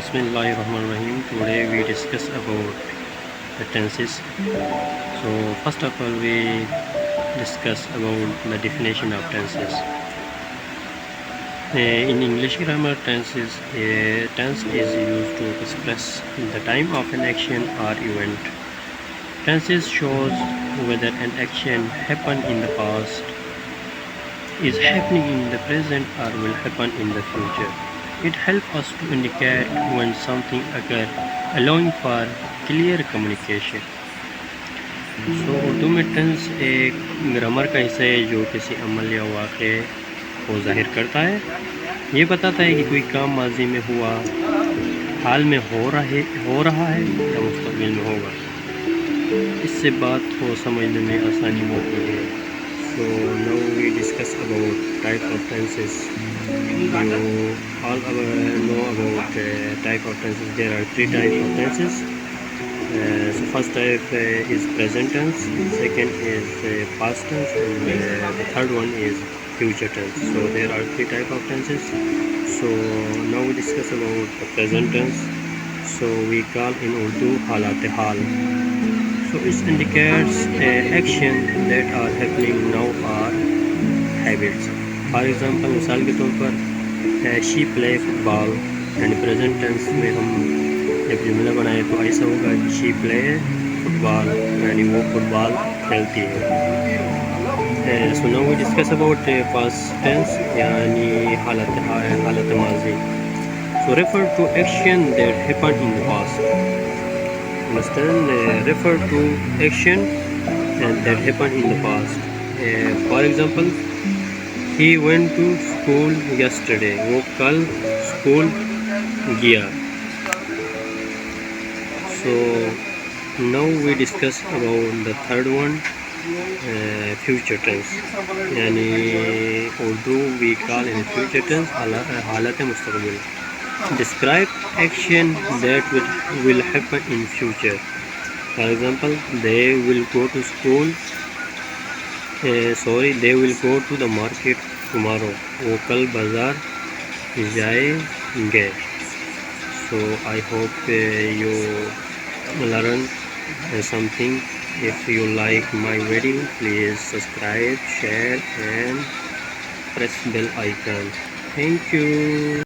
Bismillahirrahmanirrahim. Today we discuss about the tenses. So first of all we discuss about the definition of tenses. In English grammar, tense is used to express the time of an action or event. Tenses shows whether an action happened in the past, is happening in the present, or will happen in the future. It helps us to indicate when something occurs, allowing for clear communication. So Urdu में tense एक grammar का हिस्सा है जो किसी अमल या वाक़े को ज़ाहिर करता है। ये बताता है कि कोई काम माजी में हुआ, हाल में हो रहा है या मुस्तक़बिल में होगा। इससे बात को समझने में आसानी होती है। So now we discuss about type of tenses. You all know about type of tenses. There are three types of tenses. So first type is present tense, second is past tense, and the third one is future tense. So there are three types of tenses. So now we discuss about the present tense. So we call in Urdu halat hal. So it indicates action that are happening now or habits. For example, मिसाल के तौर पर she play football, and present tense में हम जब जुमला बनाए तो ऐसा होगा कि she play football, यानी वो फुटबॉल खेलती है. So now we discuss about past tense, यानी हालत माजी. So refer to action that happened in the past. Understand? Refer to action that happened in the past. For example, he went to school yesterday. वो कल school गया. So now we discuss about the third one, future tense. यानी Urdu we call in future tense हालत मुस्तक़बिल. Describe action that will happen in future. For example, they will go to school. They will go to the market tomorrow. वो कल बाजार जाएंगे. So I hope you learn something. If you like my video, please subscribe, share, and press bell icon. Thank you.